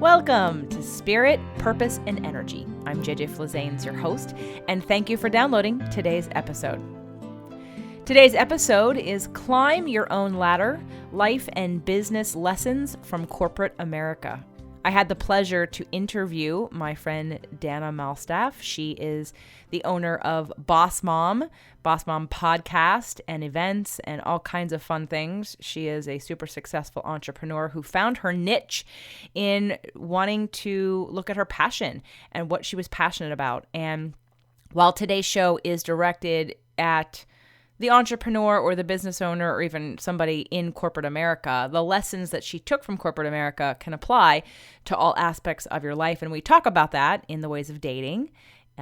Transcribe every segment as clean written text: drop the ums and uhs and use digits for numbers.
Welcome to Spirit, Purpose, and Energy. I'm JJ Flazanes, your host, and thank you for downloading today's episode. Today's episode is Climb Your Own Ladder, Life and Business Lessons from Corporate America. I had the pleasure to interview my friend Dana Malstaff. She is the owner of Boss Mom podcast and events and all kinds of fun things. She is a super successful entrepreneur who found her niche in wanting to look at her passion and what she was passionate about. And while today's show is directed at the entrepreneur or the business owner or even somebody in corporate America, the lessons that she took from corporate America can apply to all aspects of your life. And we talk about that in the ways of dating,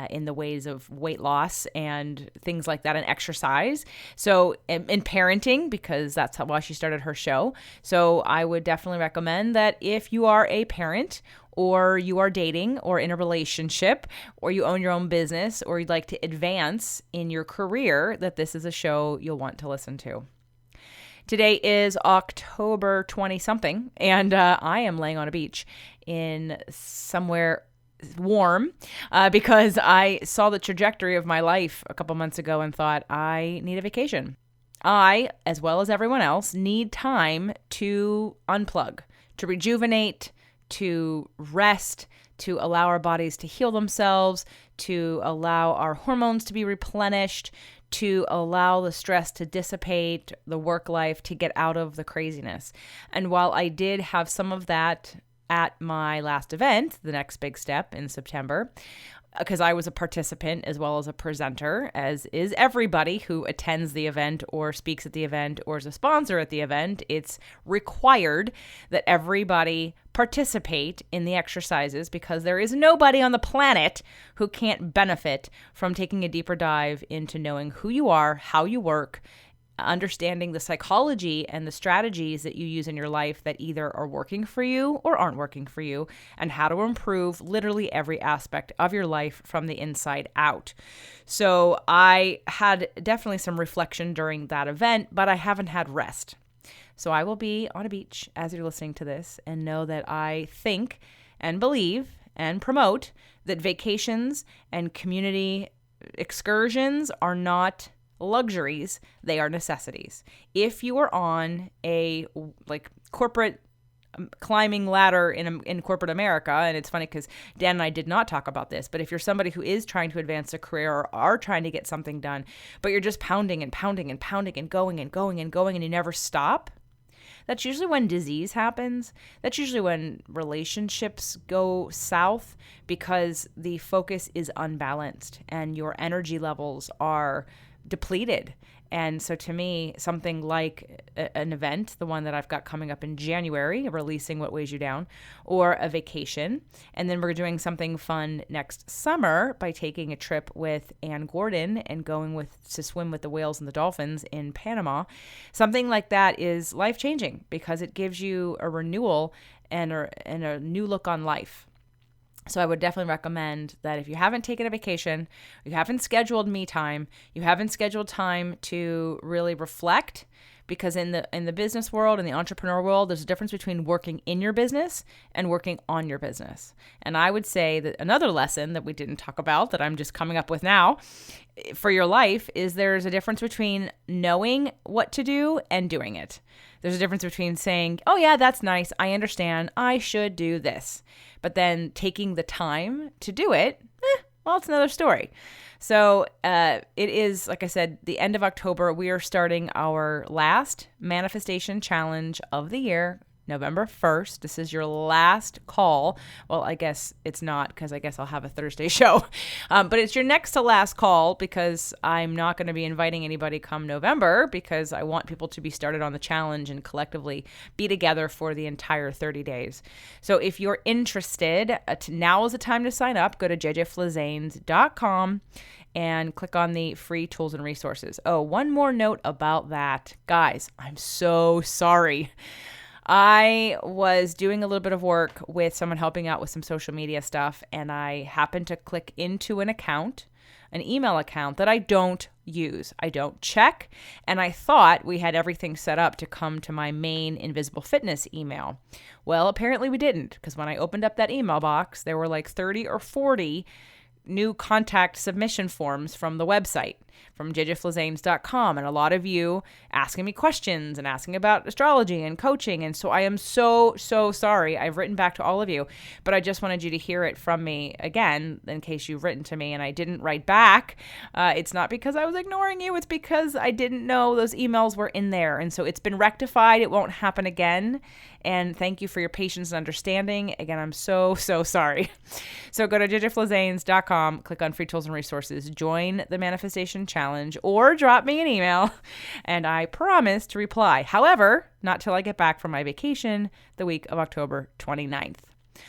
in the ways of weight loss and things like that, and exercise. So in parenting, because that's why she started her show. So I would definitely recommend that if you are a parent or you are dating or in a relationship or you own your own business or you'd like to advance in your career, that this is a show you'll want to listen to. Today is October 20-something, and I am laying on a beach in somewhere warm because I saw the trajectory of my life a couple months ago and thought, I need a vacation. I, as well as everyone else, need time to unplug, to rejuvenate, to rest, to allow our bodies to heal themselves, to allow our hormones to be replenished, to allow the stress to dissipate, the work life to get out of the craziness. And while I did have some of that at my last event, the next big step in September, because I was a participant as well as a presenter, as is everybody who attends the event or speaks at the event or is a sponsor at the event. It's required that everybody participate in the exercises because there is nobody on the planet who can't benefit from taking a deeper dive into knowing who you are, how you work, understanding the psychology and the strategies that you use in your life that either are working for you or aren't working for you, and how to improve literally every aspect of your life from the inside out. So I had definitely some reflection during that event, but I haven't had rest. So I will be on a beach as you're listening to this, and know that I think and believe and promote that vacations and community excursions are not luxuries, they are necessities. If you are on a corporate climbing ladder in corporate America, and it's funny because Dan and I did not talk about this, but if you're somebody who is trying to advance a career or are trying to get something done, but you're just pounding and pounding and pounding and going and going and going and you never stop, that's usually when disease happens. That's usually when relationships go south because the focus is unbalanced and your energy levels are depleted. And so to me, something like an event, the one that I've got coming up in January, releasing What Weighs You Down, or a vacation. And then we're doing something fun next summer by taking a trip with Ann Gordon and going to swim with the whales and the dolphins in Panama. Something like that is life-changing because it gives you a renewal and a new look on life. So I would definitely recommend that if you haven't taken a vacation, you haven't scheduled me time, you haven't scheduled time to really reflect, because in the business world, in the entrepreneur world, there's a difference between working in your business and working on your business. And I would say that another lesson that we didn't talk about that I'm just coming up with now for your life is there's a difference between knowing what to do and doing it. There's a difference between saying, oh yeah, that's nice, I understand, I should do this. But then taking the time to do it, well, it's another story. So it is, like I said, the end of October. We are starting our last manifestation challenge of the year, November 1st. This is your last call. Well, I guess it's not, because I guess I'll have a Thursday show. But it's your next to last call, because I'm not going to be inviting anybody come November, because I want people to be started on the challenge and collectively be together for the entire 30 days. So if you're interested, now is the time to sign up. Go to jjflazanes.com and click on the free tools and resources. Oh, one more note about that. Guys, I'm so sorry. I was doing a little bit of work with someone helping out with some social media stuff, and I happened to click into an account, an email account that I don't use. I don't check. And I thought we had everything set up to come to my main Invisible Fitness email. Well, apparently we didn't, because when I opened up that email box, there were like 30 or 40 new contact submission forms from the website, from jjflazanes.com, and a lot of you asking me questions and asking about astrology and coaching. And so I am so sorry. I've written back to all of you, but I just wanted you to hear it from me again, in case you've written to me and I didn't write back. It's not because I was ignoring you. It's because I didn't know those emails were in there. And so it's been rectified. It won't happen again. And thank you for your patience and understanding. Again, I'm so sorry. So go to jjflazanes.com, click on free tools and resources, join the manifestation challenge, or drop me an email, and I promise to reply. However, not till I get back from my vacation the week of October 29th.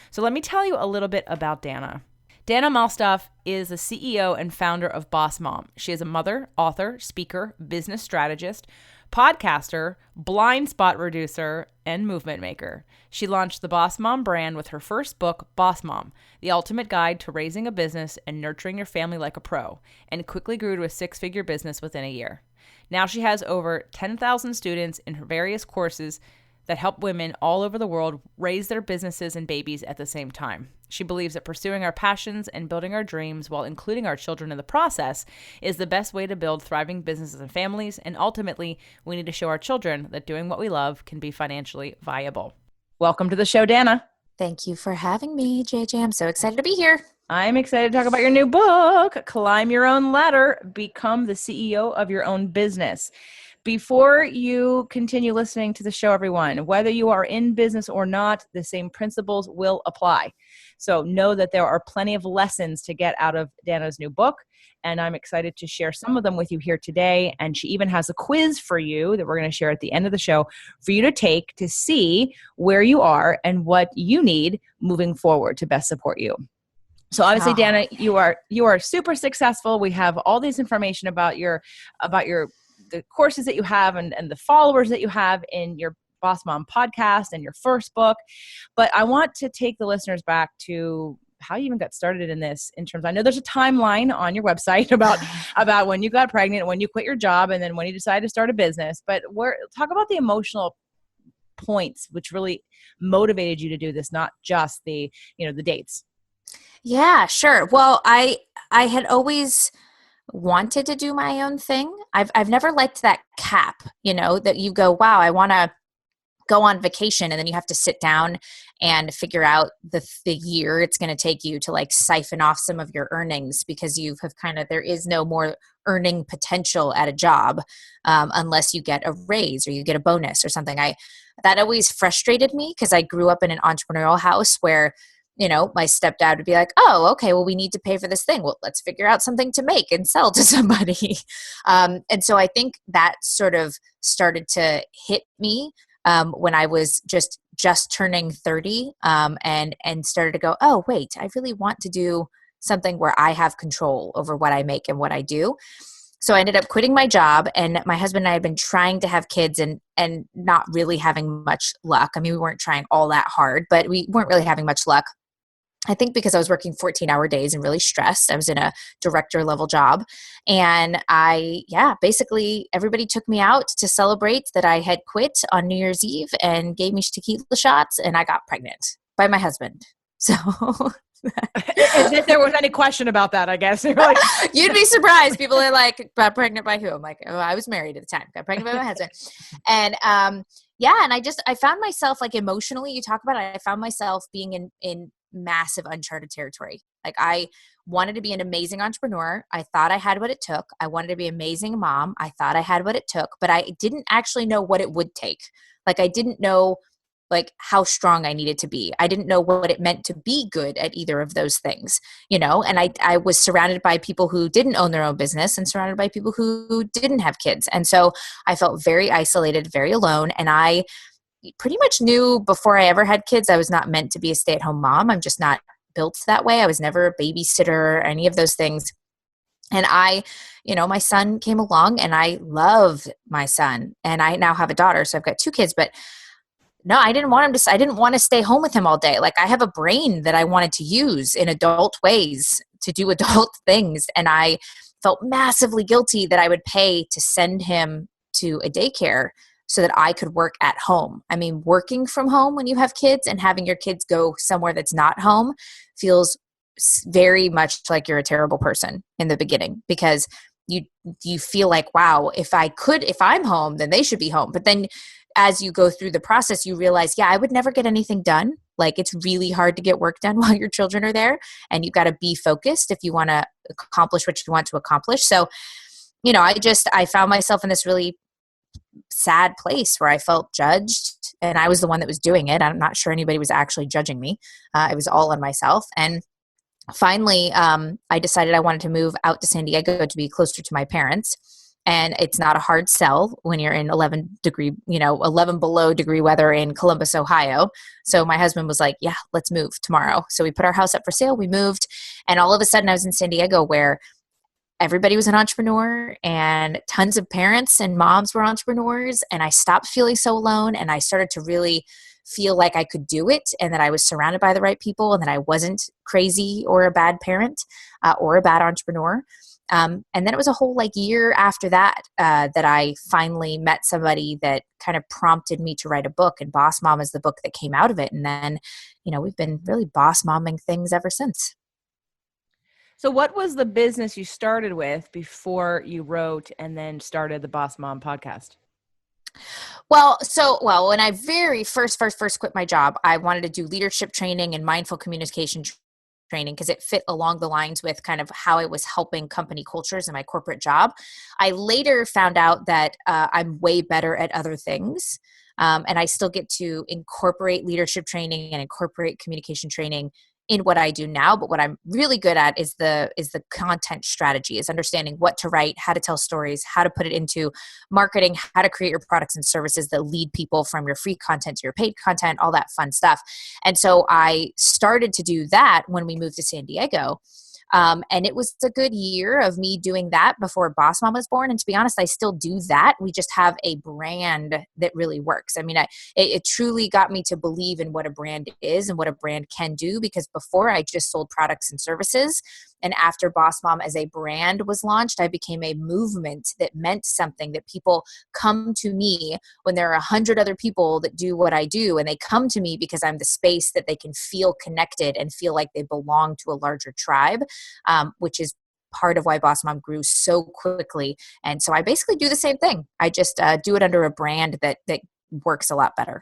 So let me tell you a little bit about Dana. Dana Malstaff is the CEO and founder of Boss Mom. She is a mother, author, speaker, business strategist, podcaster, blind spot reducer, and movement maker. She launched the Boss Mom brand with her first book, Boss Mom, the ultimate guide to raising a business and nurturing your family like a pro, and quickly grew to a six-figure business within a year. Now she has over 10,000 students in her various courses that help women all over the world raise their businesses and babies at the same time. She believes that pursuing our passions and building our dreams while including our children in the process is the best way to build thriving businesses and families, and ultimately, we need to show our children that doing what we love can be financially viable. Welcome to the show, Dana. Thank you for having me, JJ. I'm so excited to be here. I'm excited to talk about your new book, Climb Your Own Ladder, Become the CEO of Your Own Business. Before you continue listening to the show, everyone, whether you are in business or not, the same principles will apply. So know that there are plenty of lessons to get out of Dana's new book, and I'm excited to share some of them with you here today. And she even has a quiz for you that we're going to share at the end of the show for you to take to see where you are and what you need moving forward to best support you. So obviously, Dana, you are super successful. We have all this information about the courses that you have and the followers that you have in your Boss Mom podcast and your first book. But I want to take the listeners back to how you even got started in this, in terms, I know there's a timeline on your website about when you got pregnant, when you quit your job, and then when you decided to start a business. But talk about the emotional points which really motivated you to do this, not just the dates. Yeah, sure. Well, I had always wanted to do my own thing. I've never liked that cap, that you go, wow, I want to go on vacation, and then you have to sit down and figure out the year it's going to take you to like siphon off some of your earnings, because there is no more earning potential at a job unless you get a raise or you get a bonus or something. That always frustrated me, because I grew up in an entrepreneurial house where my stepdad would be like, oh, okay, well, we need to pay for this thing. Well, let's figure out something to make and sell to somebody. And so I think that sort of started to hit me when I was just turning 30 and started to go, oh, wait, I really want to do something where I have control over what I make and what I do. So I ended up quitting my job, and my husband and I had been trying to have kids and not really having much luck. I mean, we weren't trying all that hard, but we weren't really having much luck. I think because I was working 14-hour days and really stressed. I was in a director level job. And basically everybody took me out to celebrate that I had quit on New Year's Eve and gave me tequila shots, and I got pregnant by my husband. So if there was any question about that, I guess. You're like, you'd be surprised. People are like, got pregnant by who? I'm like, oh, I was married at the time. Got pregnant by my husband. And and I found myself, like, emotionally, you talk about it, I found myself being in massive uncharted territory. Like, I wanted to be an amazing entrepreneur. I thought I had what it took. I wanted to be an amazing mom. I thought I had what it took, but I didn't actually know what it would take. Like, I didn't know how strong I needed to be. I didn't know what it meant to be good at either of those things, and I was surrounded by people who didn't own their own business and surrounded by people who didn't have kids. And so I felt very isolated, very alone. And I pretty much knew before I ever had kids, I was not meant to be a stay-at-home mom. I'm just not built that way. I was never a babysitter or any of those things. And my son came along, and I loved my son, and I now have a daughter. So I've got two kids, but no, I didn't want I didn't want to stay home with him all day. Like, I have a brain that I wanted to use in adult ways to do adult things. And I felt massively guilty that I would pay to send him to a daycare so that I could work at home. I mean, working from home when you have kids and having your kids go somewhere that's not home feels very much like you're a terrible person in the beginning, because you feel like, wow, if I'm home, then they should be home. But then as you go through the process, you realize, yeah, I would never get anything done. Like, it's really hard to get work done while your children are there, and you've got to be focused if you want to accomplish what you want to accomplish. So, I found myself in this really sad place where I felt judged, and I was the one that was doing it. I'm not sure anybody was actually judging me. It was all on myself. And finally, I decided I wanted to move out to San Diego to be closer to my parents. And it's not a hard sell when you're in 11 below degree weather in Columbus, Ohio. So my husband was like, yeah, let's move tomorrow. So we put our house up for sale. We moved. And all of a sudden I was in San Diego, where everybody was an entrepreneur and tons of parents and moms were entrepreneurs. And I stopped feeling so alone, and I started to really feel like I could do it, and that I was surrounded by the right people, and that I wasn't crazy or a bad parent or a bad entrepreneur. And then it was a whole year after that that I finally met somebody that kind of prompted me to write a book, and Boss Mom is the book that came out of it. And then, we've been really boss momming things ever since. So what was the business you started with before you wrote and then started the Boss Mom podcast? Well, when I very first quit my job, I wanted to do leadership training and mindful communication training, because it fit along the lines with kind of how I was helping company cultures in my corporate job. I later found out that I'm way better at other things. And I still get to incorporate leadership training and incorporate communication training in what I do now. But what I'm really good at is the content strategy, is understanding what to write, how to tell stories, how to put it into marketing, how to create your products and services that lead people from your free content to your paid content, all that fun stuff. And so I started to do that when we moved to San Diego. And it was a good year of me doing that before Boss Mom was born. And to be honest, I still do that. We just have a brand that really works. I mean, it truly got me to believe in what a brand is and what a brand can do, because before I just sold products and services. And after Boss Mom as a brand was launched, I became a movement that meant something, that people come to me when there are 100 other people that do what I do. And they come to me because I'm the space that they can feel connected and feel like they belong to a larger tribe, which is part of why Boss Mom grew so quickly. And so I basically do the same thing. I just do it under a brand that works a lot better.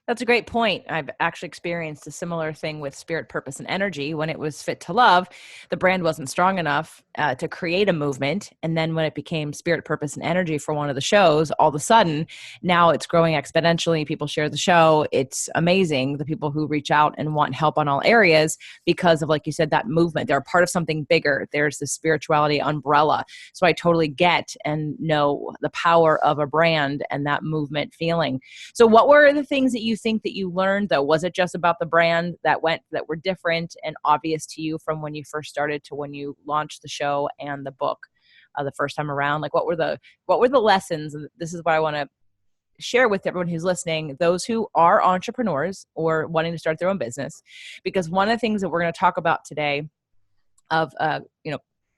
That's a great point. I've actually experienced a similar thing with Spirit, Purpose, and Energy. When it was Fit to Love, the brand wasn't strong enough to create a movement. And then when it became Spirit, Purpose, and Energy for one of the shows, all of a sudden, now it's growing exponentially. People share the show. It's amazing, the people who reach out and want help on all areas because of, like you said, that movement. They're a part of something bigger. There's the spirituality umbrella. So I totally get and know the power of a brand and that movement feeling. So what were the things that you think that you learned, though? Was it just about the brand that were different and obvious to you from when you first started to when you launched the show and the book the first time around? Like, what were the lessons? And this is what I want to share with everyone who's listening, those who are entrepreneurs or wanting to start their own business, because one of the things that we're going to talk about today of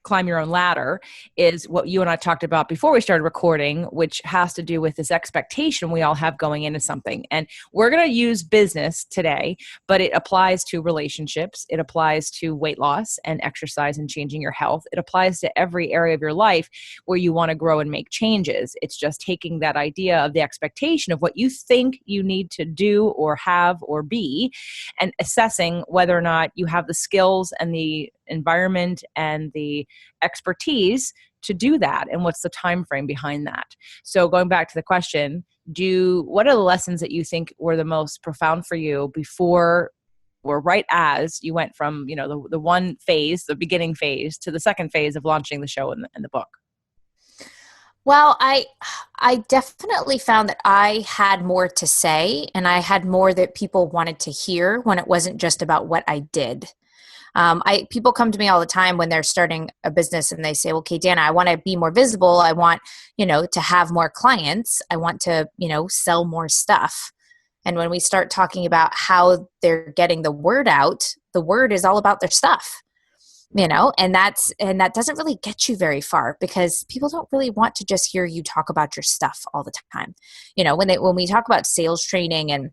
climb your own ladder is what you and I talked about before we started recording, which has to do with this expectation we all have going into something. And we're going to use business today, but it applies to relationships. It applies to weight loss and exercise and changing your health. It applies to every area of your life where you want to grow and make changes. It's just taking that idea of the expectation of what you think you need to do or have or be, and assessing whether or not you have the skills and the environment and the expertise to do that, and what's the time frame behind that. So going back to the question, what are the lessons that you think were the most profound for you before or right as you went from the one phase, the beginning phase, to the second phase of launching the show and the book? Well, I definitely found that I had more to say, and I had more that people wanted to hear when it wasn't just about what I did. People come to me all the time when they're starting a business and they say, okay, Dana, I want to be more visible. I want, to have more clients. I want to, sell more stuff. And when we start talking about how they're getting the word out, the word is all about their stuff. and that doesn't really get you very far, because people don't really want to just hear you talk about your stuff all the time. When we talk about sales training and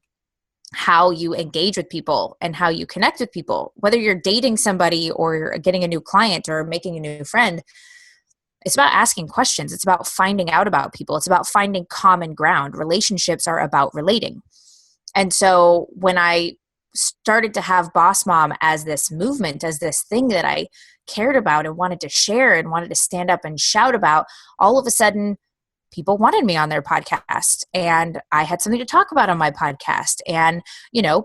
how you engage with people and how you connect with people, whether you're dating somebody or you're getting a new client or making a new friend, it's about asking questions. It's about finding out about people. It's about finding common ground. Relationships are about relating. And so when I started to have Boss Mom as this movement, as this thing that I cared about and wanted to share and wanted to stand up and shout about, all of a sudden people wanted me on their podcast, and I had something to talk about on my podcast, and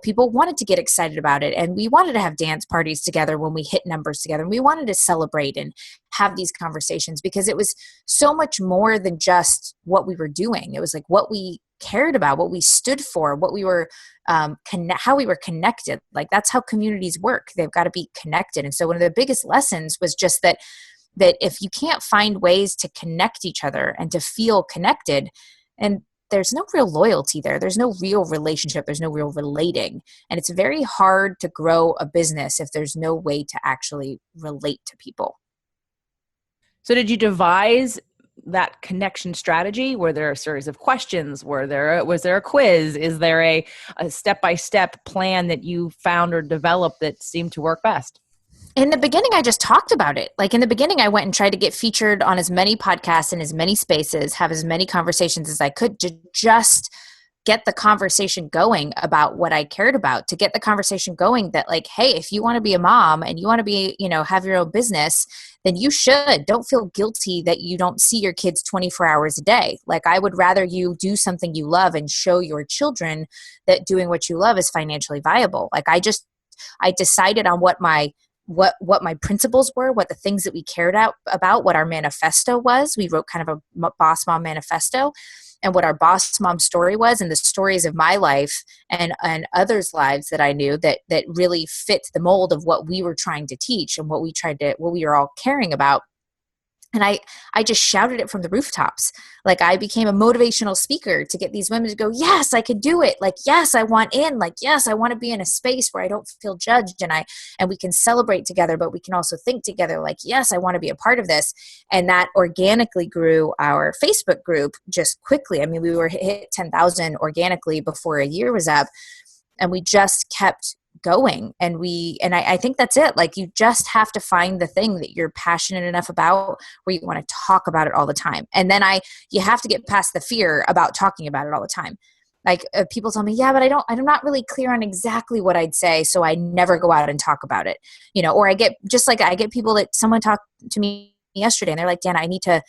people wanted to get excited about it, and we wanted to have dance parties together when we hit numbers together, and we wanted to celebrate and have these conversations, because it was so much more than just what we were doing. It was like what we cared about, what we stood for, what we were how we were connected. Like, that's how communities work. They've got to be connected. And so one of the biggest lessons was just that if you can't find ways to connect each other and to feel connected, and there's no real loyalty there's no real relationship, there's no real relating. And it's very hard to grow a business if there's no way to actually relate to people. So did you devise that connection strategy? Were there a series of questions? Was there a quiz? Is there a step-by-step plan that you found or developed that seemed to work best? In the beginning, I just talked about it. Like, in the beginning, I went and tried to get featured on as many podcasts in as many spaces, have as many conversations as I could, to just get the conversation going about what I cared about, to get the conversation going that, like, hey, if you want to be a mom and you want to be, have your own business, then you should. Don't feel guilty that you don't see your kids 24 hours a day. Like, I would rather you do something you love and show your children that doing what you love is financially viable. Like, I decided on what my principles were, what the things that we cared about, what our manifesto was. We wrote kind of a Boss Mom manifesto, and what our Boss Mom story was, and the stories of my life and others' lives that I knew that really fit the mold of what we were trying to teach and what we were all caring about. And I just shouted it from the rooftops. Like, I became a motivational speaker to get these women to go, yes, I could do it. Like, yes, I want in. Like, yes, I want to be in a space where I don't feel judged, and we can celebrate together, but we can also think together. Like, yes, I want to be a part of this. And that organically grew our Facebook group just quickly. I mean, we were hit 10,000 organically before a year was up, and we just kept going. And I think that's it. Like, you just have to find the thing that you're passionate enough about where you want to talk about it all the time. And then you have to get past the fear about talking about it all the time. Like, people tell me, yeah, but I'm not really clear on exactly what I'd say, so I never go out and talk about it. Or I get people that someone talked to me yesterday, and they're like, Dana, I need to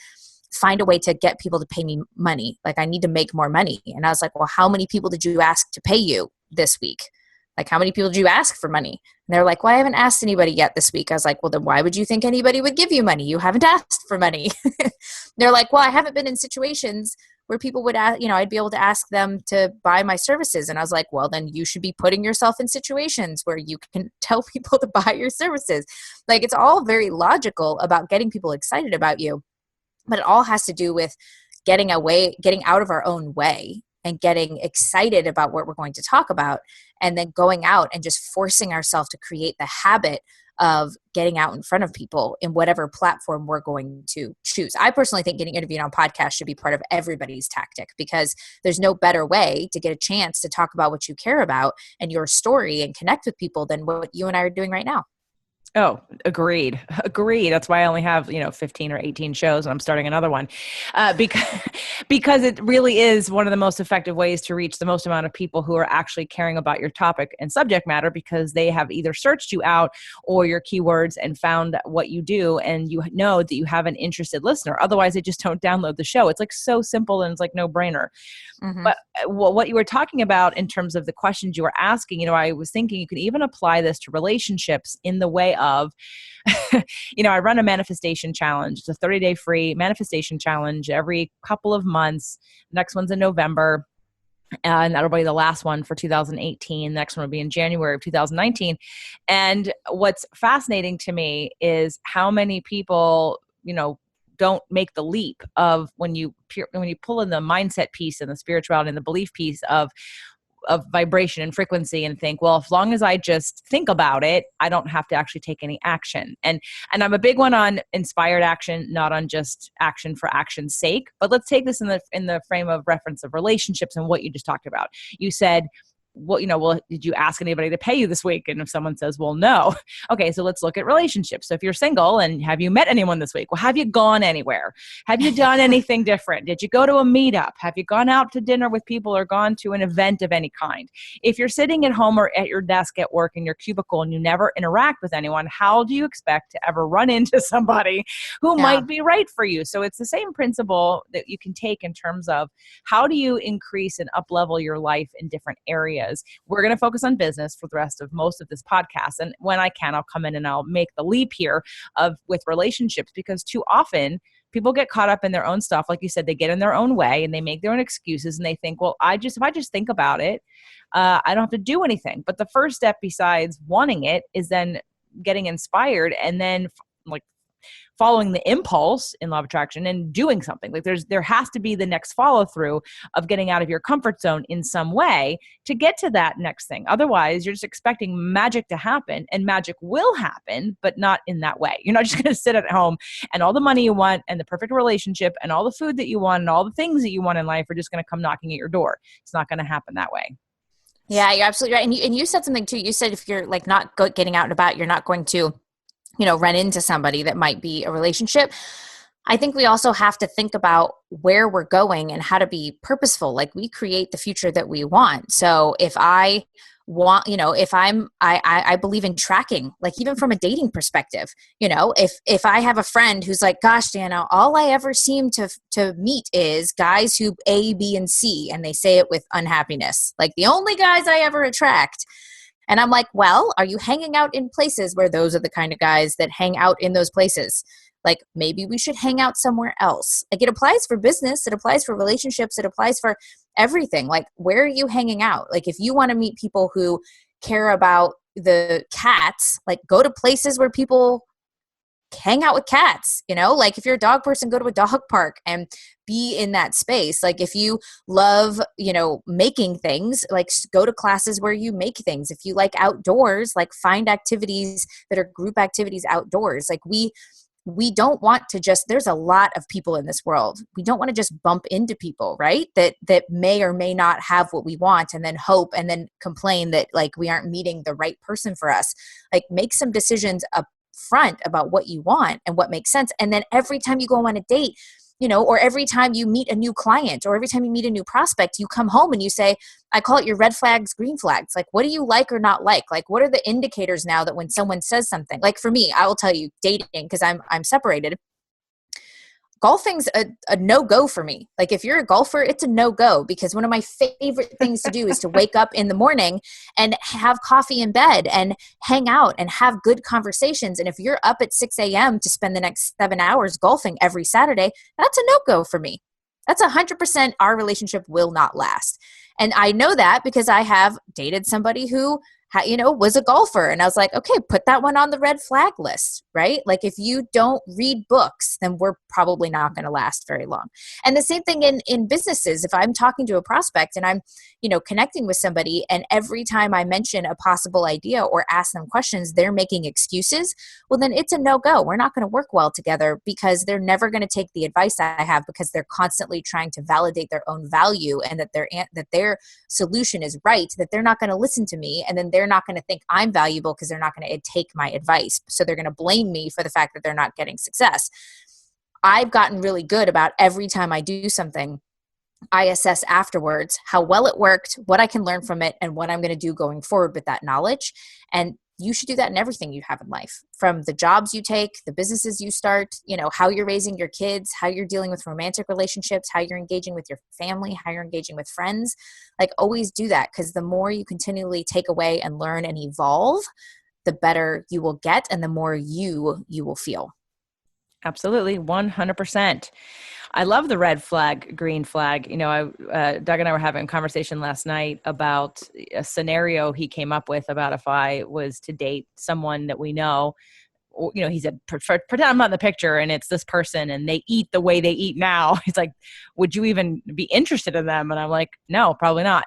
find a way to get people to pay me money. Like, I need to make more money. And I was like, well, how many people did you ask to pay you this week? Like, how many people did you ask for money? And they're like, well, I haven't asked anybody yet this week. I was like, well, then why would you think anybody would give you money? You haven't asked for money. They're like, well, I haven't been in situations where people would ask, I'd be able to ask them to buy my services. And I was like, well, then you should be putting yourself in situations where you can tell people to buy your services. Like, it's all very logical about getting people excited about you, but it all has to do with getting out of our own way and getting excited about what we're going to talk about, and then going out and just forcing ourselves to create the habit of getting out in front of people in whatever platform we're going to choose. I personally think getting interviewed on podcasts should be part of everybody's tactic, because there's no better way to get a chance to talk about what you care about and your story and connect with people than what you and I are doing right now. Oh, agreed. That's why I only have, 15 or 18 shows, and I'm starting another one, because it really is one of the most effective ways to reach the most amount of people who are actually caring about your topic and subject matter, because they have either searched you out or your keywords and found what you do, and you know that you have an interested listener. Otherwise, they just don't download the show. It's like so simple, and it's like no brainer. Mm-hmm. But what you were talking about in terms of the questions you were asking, I was thinking you could even apply this to relationships in the way of, I run a manifestation challenge. It's a 30-day free manifestation challenge every couple of months. Next one's in November. And that'll be the last one for 2018. The next one will be in January of 2019. And what's fascinating to me is how many people, don't make the leap of when you pull in the mindset piece and the spirituality and the belief piece of of vibration and frequency and think, well, as long as I just think about it, I don't have to actually take any action. And I'm a big one on inspired action, not on just action for action's sake. But let's take this in the frame of reference of relationships and what you just talked about. You said, well, did you ask anybody to pay you this week? And if someone says, well, no. Okay, so let's look at relationships. So if you're single and have you met anyone this week? Well, have you gone anywhere? Have you done anything different? Did you go to a meetup? Have you gone out to dinner with people or gone to an event of any kind? If you're sitting at home or at your desk at work in your cubicle and you never interact with anyone, how do you expect to ever run into somebody who might be right for you? So it's the same principle that you can take in terms of how do you increase and up-level your life in different areas. We're going to focus on business for the rest of most of this podcast. And when I can, I'll come in and I'll make the leap here with relationships, because too often people get caught up in their own stuff. Like you said, they get in their own way and they make their own excuses and they think, well, if I just think about it, I don't have to do anything. But the first step besides wanting it is then getting inspired and then like following the impulse in law of attraction and doing something. Like there has to be the next follow through of getting out of your comfort zone in some way to get to that next thing. Otherwise, you're just expecting magic to happen, and magic will happen, but not in that way. You're not just going to sit at home and all the money you want and the perfect relationship and all the food that you want and all the things that you want in life are just going to come knocking at your door. It's not going to happen that way. Yeah, you're absolutely right. And you said something too. You said if you're like not getting out and about, you're not going to run into somebody that might be a relationship. I think we also have to think about where we're going and how to be purposeful. Like we create the future that we want. So if I want, I believe in tracking, like even from a dating perspective, if I have a friend who's like, gosh, Dana, all I ever seem to meet is guys who A, B, and C, and they say it with unhappiness. Like the only guys I ever attract. And I'm like, well, are you hanging out in places where those are the kind of guys that hang out in those places? Like maybe we should hang out somewhere else. Like it applies for business. It applies for relationships. It applies for everything. Like where are you hanging out? Like if you want to meet people who care about the cats, like go to places where people hang out with cats, like if you're a dog person, go to a dog park and be in that space. Like if you love, making things, like go to classes where you make things. If you like outdoors, like find activities that are group activities outdoors. Like we don't want to just, there's a lot of people in this world. We don't want to just bump into people, right? That may or may not have what we want and then hope and then complain that like we aren't meeting the right person for us. Like make some decisions up front about what you want and what makes sense. And then every time you go on a date, or every time you meet a new client or every time you meet a new prospect, you come home and you say, I call it your red flags, green flags. Like, what do you like or not like? Like, what are the indicators now that when someone says something, like for me, I will tell you dating, because I'm separated. Golfing's a no-go for me. Like if you're a golfer, it's a no-go, because one of my favorite things to do is to wake up in the morning and have coffee in bed and hang out and have good conversations. And if you're up at 6 a.m. to spend the next 7 hours golfing every Saturday, that's a no-go for me. That's 100% our relationship will not last. And I know that because I have dated somebody who was a golfer. And I was like, okay, put that one on the red flag list, right? Like if you don't read books, then we're probably not going to last very long. And the same thing in businesses. If I'm talking to a prospect and I'm, connecting with somebody, and every time I mention a possible idea or ask them questions, they're making excuses, well, then it's a no-go. We're not going to work well together because they're never going to take the advice I have, because they're constantly trying to validate their own value and that their solution is right, that they're not going to listen to me. And then they're not going to think I'm valuable because they're not going to take my advice. So they're going to blame me for the fact that they're not getting success. I've gotten really good about every time I do something, I assess afterwards how well it worked, what I can learn from it, and what I'm going to do going forward with that knowledge. And you should do that in everything you have in life, from the jobs you take, the businesses you start, how you're raising your kids, how you're dealing with romantic relationships, how you're engaging with your family, how you're engaging with friends. Like always do that, because the more you continually take away and learn and evolve, the better you will get and the more you will feel. Absolutely. 100%. I love the red flag, green flag. Doug and I were having a conversation last night about a scenario he came up with about if I was to date someone that we know he said, pretend I'm not in the picture and it's this person and they eat the way they eat now. He's like, would you even be interested in them? And I'm like, no, probably not,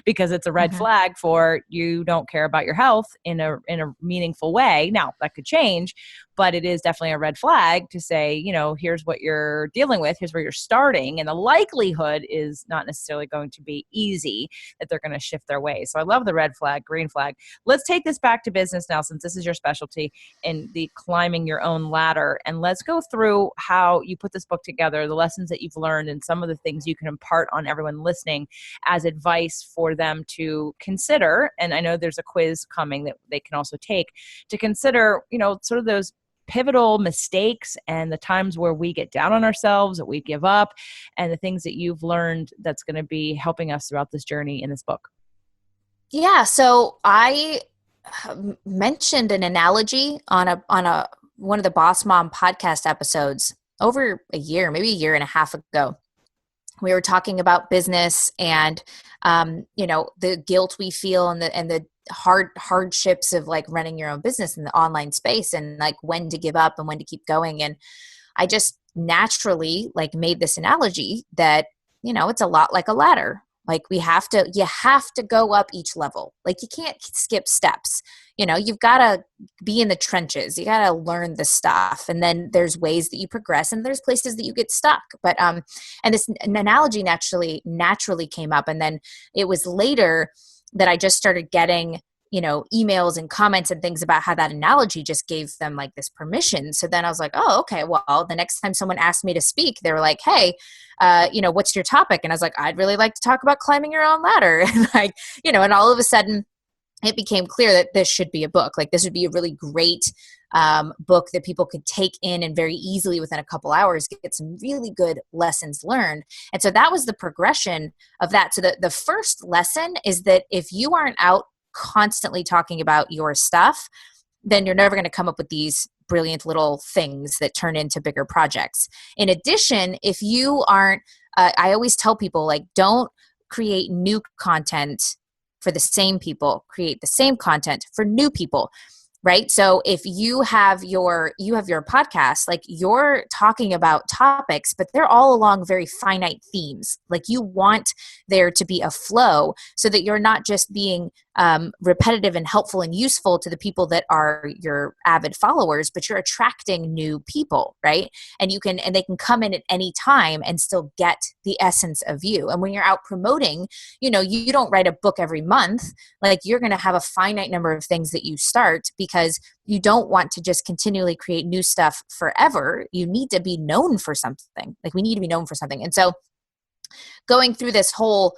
because it's a red flag for you don't care about your health in a meaningful way. Now that could change, but it is definitely a red flag to say, here's what you're dealing with, here's where you're starting. And the likelihood is not necessarily going to be easy that they're going to shift their ways. So I love the red flag, green flag. Let's take this back to business now, since this is your specialty in the climbing your own ladder. And let's go through how you put this book together, the lessons that you've learned, and some of the things you can impart on everyone listening as advice for them to consider. And I know there's a quiz coming that they can also take to consider, sort of those pivotal mistakes and the times where we get down on ourselves, that we give up, and the things that you've learned that's going to be helping us throughout this journey in this book. Yeah. So I mentioned an analogy on one of the Boss Mom podcast episodes over a year, maybe a year and a half ago. We were talking about business and, the guilt we feel and the hardships of like running your own business in the online space, and like when to give up and when to keep going. And I just naturally like made this analogy that, it's a lot like a ladder. Like you have to go up each level. Like you can't skip steps. You've got to be in the trenches. You got to learn the stuff. And then there's ways that you progress and there's places that you get stuck. But, and this analogy naturally came up. And then it was later that I just started getting, emails and comments and things about how that analogy just gave them like this permission. So then I was like, oh, okay, well, the next time someone asked me to speak, they were like, hey, what's your topic? And I was like, I'd really like to talk about climbing your own ladder. And like, and all of a sudden it became clear that this should be a book. Like this would be a really great book that people could take in and very easily within a couple hours get some really good lessons learned. And so that was the progression of that. So the first lesson is that if you aren't out constantly talking about your stuff, then you're never going to come up with these brilliant little things that turn into bigger projects. In addition, if you aren't, I always tell people, like, don't create new content for the same people, create the same content for new people. Right. So if you have your podcast, like you're talking about topics, but they're all along very finite themes. Like you want there to be a flow so that you're not just being repetitive and helpful and useful to the people that are your avid followers, but you're attracting new people. Right. And they can come in at any time and still get the essence of you. And when you're out promoting, you don't write a book every month. Like you're going to have a finite number of things that you start, because you don't want to just continually create new stuff forever. You need to be known for something. Like we need to be known for something. And so going through this whole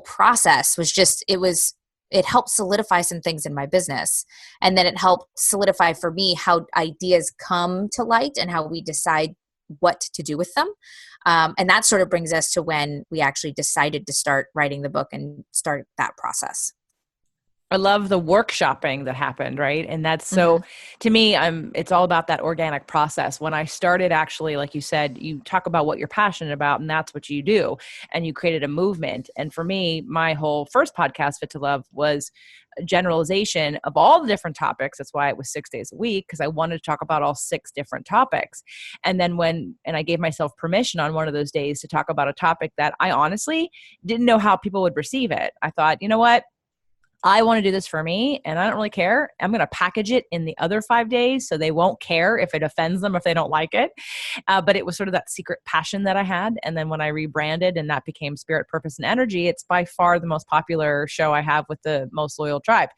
process was just, it helped solidify some things in my business. And then it helped solidify for me how ideas come to light and how we decide what to do with them. And that sort of brings us to when we actually decided to start writing the book and start that process. I love the workshopping that happened, right? And that's so, to me, it's all about that organic process. When I started, actually, like you said, you talk about what you're passionate about, and that's what you do. And you created a movement. And for me, my whole first podcast, Fit to Love, was a generalization of all the different topics. That's why it was 6 days a week, because I wanted to talk about all 6 different topics. And then I gave myself permission on one of those days to talk about a topic that I honestly didn't know how people would receive it. I thought, you know what? I want to do this for me and I don't really care. I'm going to package it in the other 5 days so they won't care if it offends them, if they don't like it. But it was sort of that secret passion that I had. And then when I rebranded and that became Spirit, Purpose, and Energy, it's by far the most popular show I have with the most loyal tribe.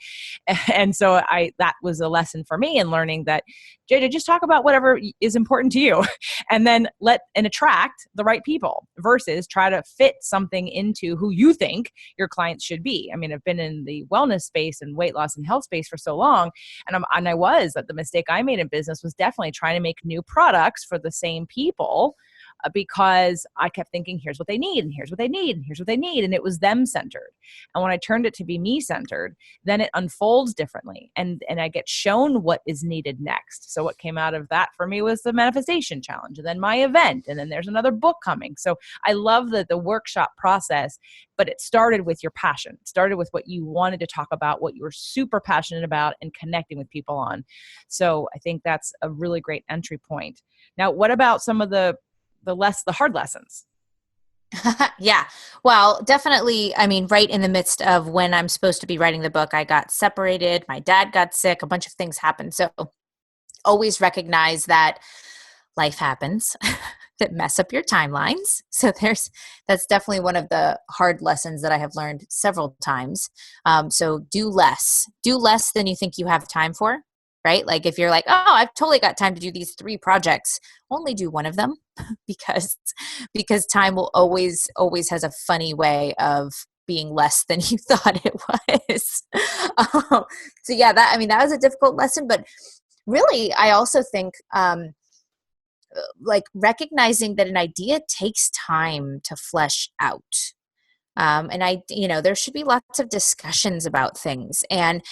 And so that was a lesson for me in learning that, JJ, just talk about whatever is important to you and then attract the right people versus try to fit something into who you think your clients should be. I mean, I've been in the wellness space and weight loss and health space for so long. And I was that the mistake I made in business was definitely trying to make new products for the same people because I kept thinking, here's what they need, and here's what they need, and here's what they need. And it was them centered. And when I turned it to be me centered, then it unfolds differently. And I get shown what is needed next. So what came out of that for me was the manifestation challenge, and then my event. And then there's another book coming. So I love the workshop process, but it started with your passion. It started with what you wanted to talk about, what you were super passionate about, and connecting with people on. So I think that's a really great entry point. Now, what about some of the hard lessons? Yeah. Well, definitely. I mean, right in the midst of when I'm supposed to be writing the book, I got separated. My dad got sick. A bunch of things happened. So always recognize that life happens that mess up your timelines. So that's definitely one of the hard lessons that I have learned several times. So do less than you think you have time for, right? Like if you're like, oh, I've totally got time to do these 3 projects, only do one of them because time will always has a funny way of being less than you thought it was. So yeah, that was a difficult lesson, but really, I also think like recognizing that an idea takes time to flesh out. And there should be lots of discussions about things. And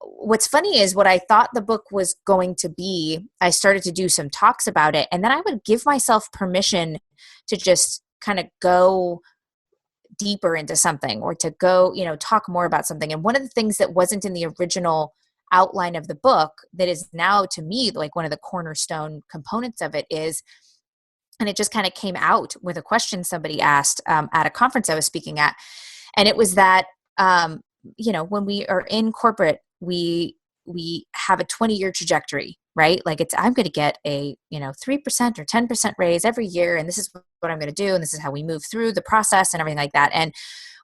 what's funny is what I thought the book was going to be, I started to do some talks about it, and then I would give myself permission to just kind of go deeper into something or to go, talk more about something. And one of the things that wasn't in the original outline of the book that is now to me like one of the cornerstone components of it is, and it just kind of came out with a question somebody asked at a conference I was speaking at, and it was that when we are in corporate, we have a 20-year trajectory, right? Like I'm going to get a 3% or 10% raise every year, and this is what I'm going to do, and this is how we move through the process and everything like that. And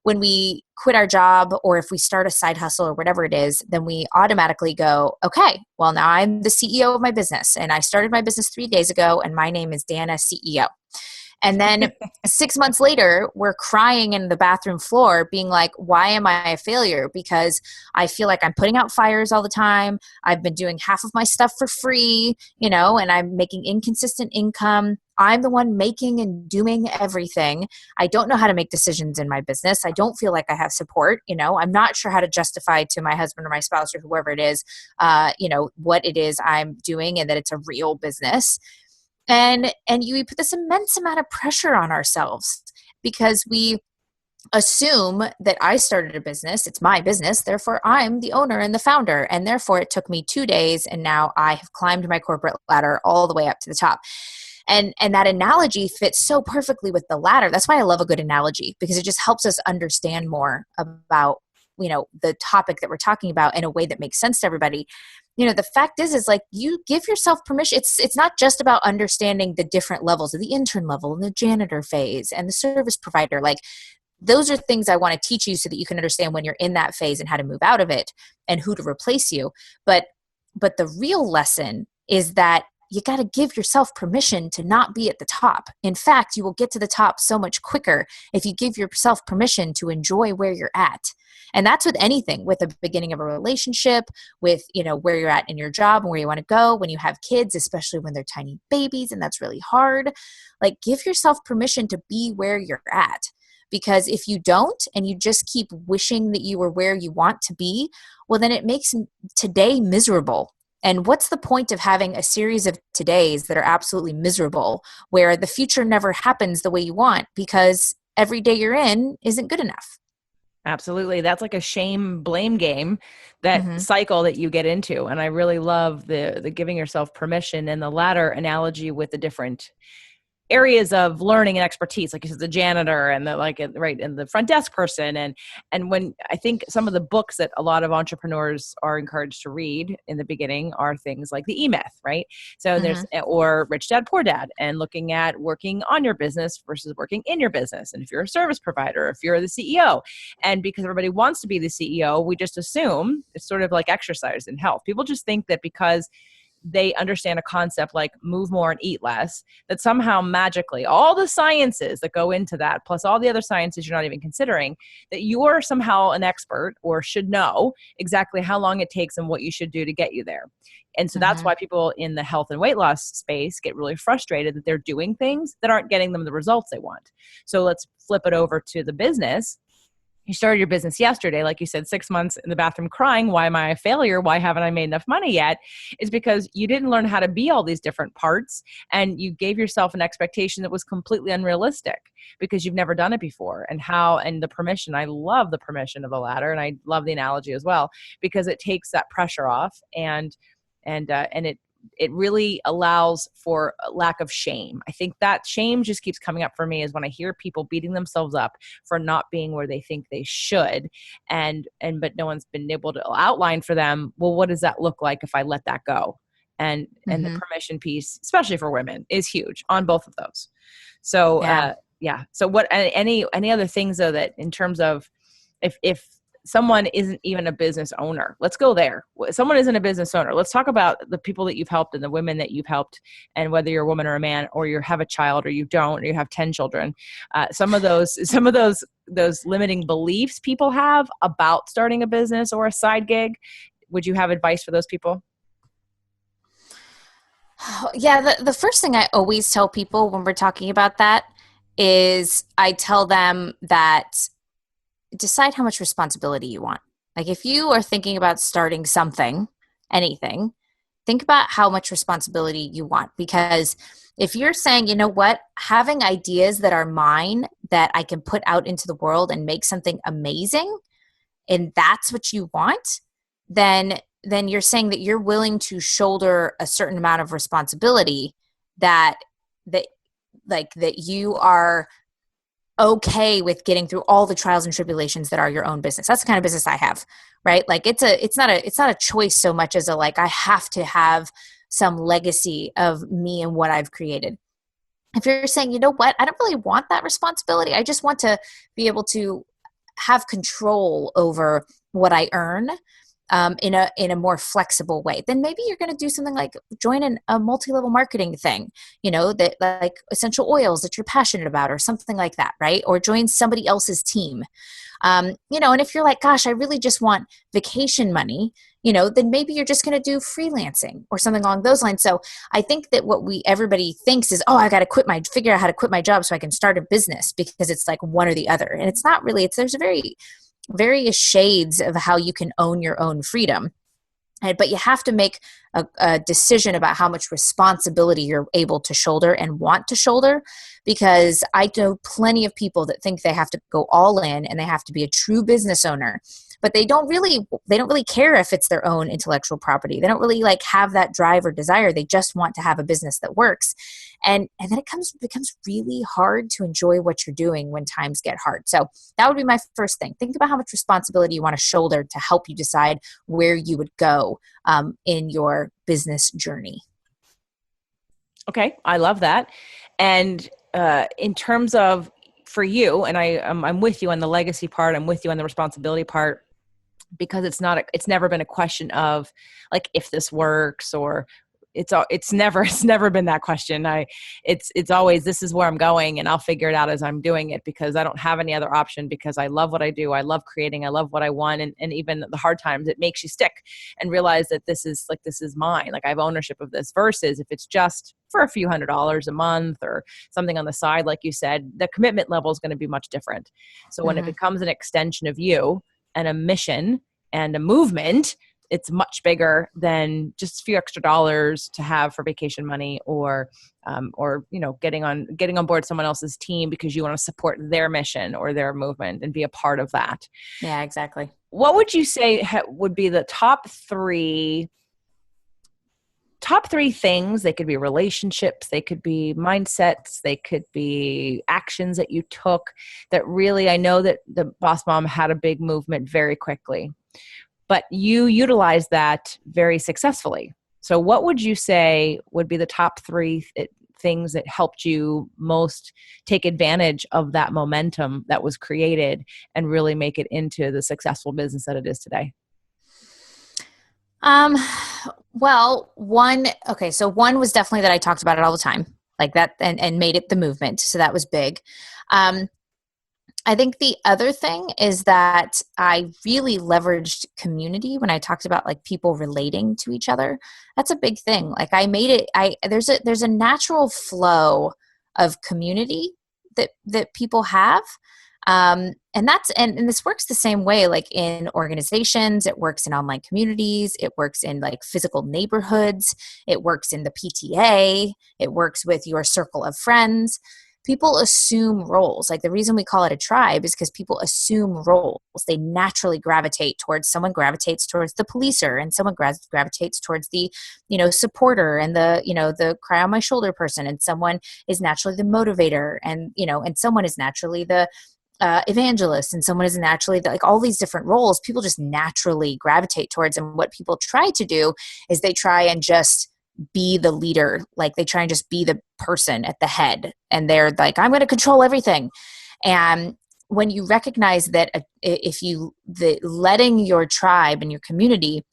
when we quit our job or if we start a side hustle or whatever it is, then we automatically go, okay, well, now I'm the CEO of my business, and I started my business 3 days ago, and my name is Dana, CEO. And then 6 months later, we're crying in the bathroom floor being like, why am I a failure? Because I feel like I'm putting out fires all the time. I've been doing half of my stuff for free, and I'm making inconsistent income. I'm the one making and doing everything. I don't know how to make decisions in my business. I don't feel like I have support. I'm not sure how to justify to my husband or my spouse or whoever it is, what it is I'm doing and that it's a real business. And we put this immense amount of pressure on ourselves because we assume that I started a business, it's my business, therefore I'm the owner and the founder, and therefore it took me 2 days, and now I have climbed my corporate ladder all the way up to the top. And that analogy fits so perfectly with the ladder. That's why I love a good analogy, because it just helps us understand more about the topic that we're talking about in a way that makes sense to everybody. The fact is like you give yourself permission. It's not just about understanding the different levels of the intern level and the janitor phase and the service provider. Like those are things I want to teach you so that you can understand when you're in that phase and how to move out of it and who to replace you. But the real lesson is that you got to give yourself permission to not be at the top. In fact, you will get to the top so much quicker if you give yourself permission to enjoy where you're at. And that's with anything, with the beginning of a relationship, with, where you're at in your job and where you want to go, when you have kids, especially when they're tiny babies, and that's really hard. Like give yourself permission to be where you're at. Because if you don't, and you just keep wishing that you were where you want to be, well, then it makes today miserable. And what's the point of having a series of todays that are absolutely miserable, where the future never happens the way you want because every day you're in isn't good enough? Absolutely. That's like a shame blame game, that cycle that you get into. And I really love the giving yourself permission and the latter analogy with the different areas of learning and expertise, like you said, the janitor and and the front desk person. And when I think some of the books that a lot of entrepreneurs are encouraged to read in the beginning are things like the E-Myth, right? So there's, or Rich Dad, Poor Dad, and looking at working on your business versus working in your business. And if you're a service provider, if you're the CEO, and because everybody wants to be the CEO, we just assume it's sort of like exercise and health. People just think that because they understand a concept like move more and eat less, that somehow magically all the sciences that go into that, plus all the other sciences you're not even considering, that you're somehow an expert or should know exactly how long it takes and what you should do to get you there. And so that's why people in the health and weight loss space get really frustrated that they're doing things that aren't getting them the results they want. So let's flip it over to the business. You started your business yesterday, like you said, 6 months in the bathroom crying, why am I a failure? Why haven't I made enough money yet? Is because you didn't learn how to be all these different parts, and you gave yourself an expectation that was completely unrealistic because you've never done it before. And the permission, I love the permission of the ladder, and I love the analogy as well, because it takes that pressure off, and it really allows for a lack of shame. I think that shame just keeps coming up for me is when I hear people beating themselves up for not being where they think they should. But no one's been able to outline for them, well, what does that look like if I let that go? And the permission piece, especially for women, is huge on both of those. So, yeah. So what, any other things though, that in terms of if someone isn't even a business owner, let's go there. Someone isn't a business owner. Let's talk about the people that you've helped and the women that you've helped, and whether you're a woman or a man, or you have a child or you don't, or you have 10 children. Some of those limiting beliefs people have about starting a business or a side gig. Would you have advice for those people? Yeah, the first thing I always tell people when we're talking about that is I tell them that decide how much responsibility you want. Like if you are thinking about starting something, anything, think about how much responsibility you want. Because if you're saying, you know what, having ideas that are mine that I can put out into the world and make something amazing, and that's what you want, then you're saying that you're willing to shoulder a certain amount of responsibility that you are okay with getting through all the trials and tribulations that are your own business. That's the kind of business I have, right? Like it's not a choice so much as I have to have some legacy of me and what I've created. If you're saying, you know what, I don't really want that responsibility. I just want to be able to have control over what I earn in a more flexible way, then maybe you're going to do something like join a multi-level marketing thing, that like essential oils that you're passionate about or something like that, right? Or join somebody else's team. And if you're like, gosh, I really just want vacation money, then maybe you're just going to do freelancing or something along those lines. So I think that what everybody thinks is, I got to figure out how to quit my job so I can start a business, because it's like one or the other. And it's not really, there's various shades of how you can own your own freedom. But you have to make a decision about how much responsibility you're able to shoulder and want to shoulder, because I know plenty of people that think they have to go all in and they have to be a true business owner, but they don't really care if it's their own intellectual property. They don't really have that drive or desire. They just want to have a business that works. And then it becomes really hard to enjoy what you're doing when times get hard. So that would be my first thing. Think about how much responsibility you want to shoulder to help you decide where you would go in your business journey. Okay, I love that. And in terms of for you, and I'm with you on the legacy part, I'm with you on the responsibility part, because it's never been a question of like if this works, or it's never been that question. It's always, this is where I'm going and I'll figure it out as I'm doing it, because I don't have any other option, because I love what I do. I love creating. I love what I want. And even the hard times, it makes you stick and realize that this is mine. Like I have ownership of this, versus if it's just for a few $100s a month or something on the side, like you said, the commitment level is going to be much different. So when it becomes an extension of you and a mission and a movement, it's much bigger than just a few extra dollars to have for vacation money, or getting on board someone else's team because you want to support their mission or their movement and be a part of that. Yeah, exactly. What would you say would be the top three things? They could be relationships, they could be mindsets, they could be actions that you took that really, I know that the Boss Mom had a big movement very quickly, but you utilized that very successfully. So what would you say would be the top three things that helped you most take advantage of that momentum that was created and really make it into the successful business that it is today? Um, well, so one was definitely that I talked about it all the time, like that, and made it the movement. So that was big. Um, I think the other thing is that I really leveraged community when I talked about like people relating to each other. That's a big thing. Like I made it, there's a natural flow of community that people have. And this works the same way, like in organizations, it works in online communities, it works in like physical neighborhoods, it works in the PTA, it works with your circle of friends. People assume roles. Like the reason we call it a tribe is because people assume roles. They naturally gravitate towards, someone gravitates towards the policer, and someone gravitates towards the, supporter, and the cry on my shoulder person, and someone is naturally the motivator, and someone is naturally the evangelist, and someone is naturally like all these different roles people just naturally gravitate towards. And what people try to do is they try and just be the leader, like they try and just be the person at the head, and they're like, I'm going to control everything. And when you recognize that, if you letting your tribe and your community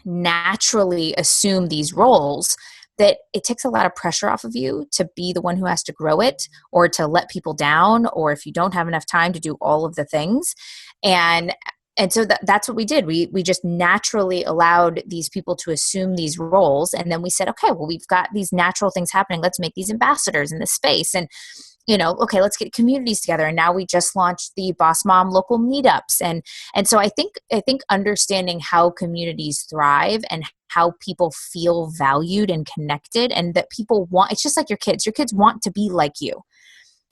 naturally assume these roles, that it takes a lot of pressure off of you to be the one who has to grow it, or to let people down, or if you don't have enough time to do all of the things. And so that's what we did. We just naturally allowed these people to assume these roles. And then we said, okay, well, we've got these natural things happening. Let's make these ambassadors in this space. And okay, let's get communities together. And now we just launched the Boss Mom local meetups. And so I think understanding how communities thrive and how people feel valued and connected, and that people want, it's just like your kids. Your kids want to be like you,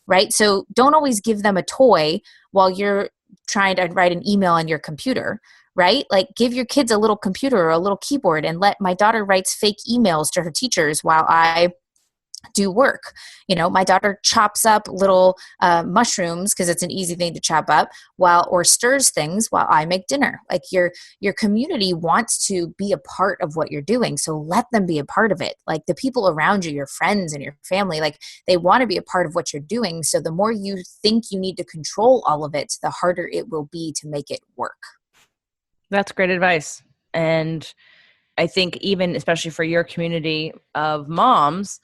right? So don't always give them a toy while you're trying to write an email on your computer, right? Like give your kids a little computer or a little keyboard, and let my daughter writes fake emails to her teachers while I do work. My daughter chops up little mushrooms, because it's an easy thing to chop up, or stirs things while I make dinner. Like your community wants to be a part of what you're doing, so let them be a part of it. Like the people around you, your friends and your family, like they want to be a part of what you're doing. So the more you think you need to control all of it, the harder it will be to make it work. That's great advice. And I think even especially for your community of moms,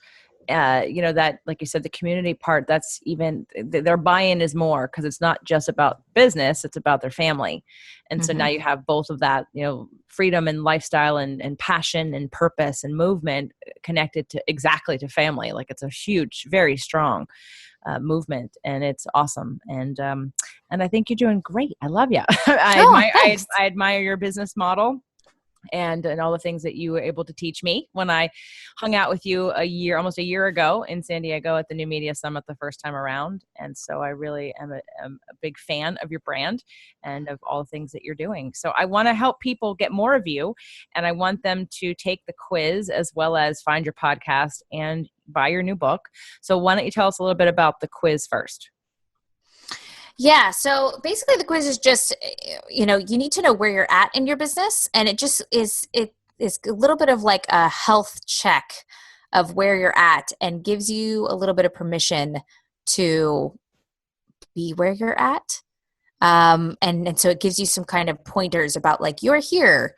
that, like you said, the community part, that's even their buy-in is more, because it's not just about business, it's about their family. And so now you have both of that, freedom and lifestyle and passion and purpose and movement connected to exactly to family. Like it's a huge, very strong movement, and it's awesome. And I think you're doing great. I love you. Thanks. I admire your business model and all the things that you were able to teach me when I hung out with you almost a year ago in San Diego at the New Media Summit the first time around. And so I really am a big fan of your brand and of all the things that you're doing. So I want to help people get more of you, and I want them to take the quiz as well as find your podcast and buy your new book. So why don't you tell us a little bit about the quiz first? Yeah. So basically the quiz is just, you need to know where you're at in your business. And it just it is a little bit of like a health check of where you're at, and gives you a little bit of permission to be where you're at. And so it gives you some kind of pointers about like, you're here.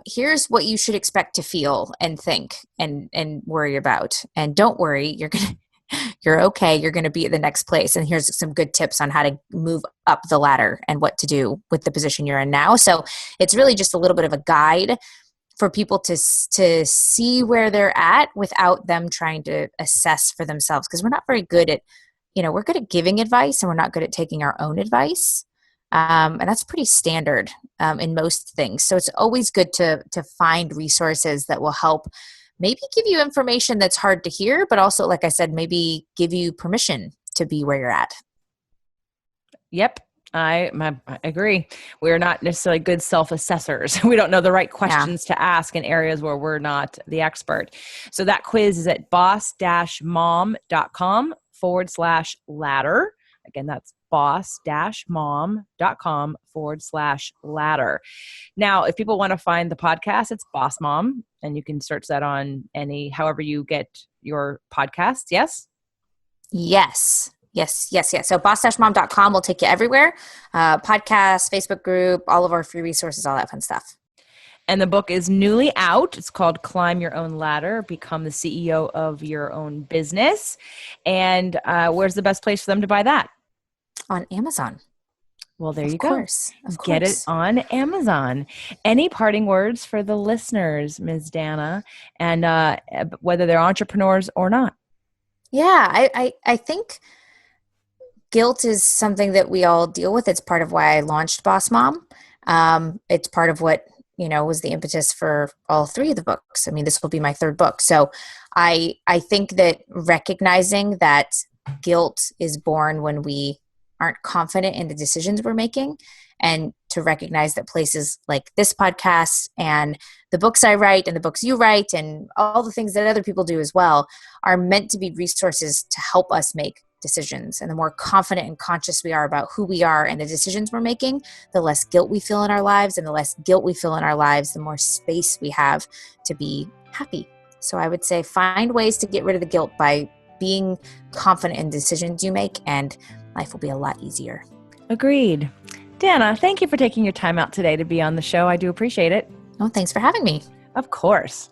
Here's what you should expect to feel and think and worry about. And don't worry, you're okay. You're going to be at the next place. And here's some good tips on how to move up the ladder and what to do with the position you're in now. So it's really just a little bit of a guide for people to see where they're at without them trying to assess for themselves. Because we're not very good at, we're good at giving advice, and we're not good at taking our own advice. And that's pretty standard in most things. So it's always good to find resources that will help maybe give you information that's hard to hear, but also, like I said, maybe give you permission to be where you're at. Yep. I agree. We're not necessarily good self-assessors. We don't know the right questions to ask in areas where we're not the expert. So that quiz is at boss-mom.com/ladder. Again, that's boss-mom.com/ladder. Now, if people want to find the podcast, it's Boss Mom, and you can search that on however you get your podcasts. Yes? Yes. So boss-mom.com will take you everywhere. Podcast, Facebook group, all of our free resources, all that fun stuff. And the book is newly out. It's called Climb Your Own Ladder, Become the CEO of Your Own Business. And where's the best place for them to buy that? On Amazon. Well, there you Of go. course. Of course. Get it on Amazon. Any parting words for the listeners, Ms. Dana, and whether they're entrepreneurs or not? Yeah, I think guilt is something that we all deal with. It's part of why I launched Boss Mom. It's part of what, was the impetus for all three of the books. I mean, this will be my third book. So I think that recognizing that guilt is born when we aren't confident in the decisions we're making, and to recognize that places like this podcast and the books I write and the books you write and all the things that other people do as well are meant to be resources to help us make decisions. And the more confident and conscious we are about who we are and the decisions we're making, the less guilt we feel in our lives. And the less guilt we feel in our lives, the more space we have to be happy. So I would say find ways to get rid of the guilt by being confident in decisions you make, and life will be a lot easier. Agreed. Dana, thank you for taking your time out today to be on the show. I do appreciate it. Oh, thanks for having me. Of course.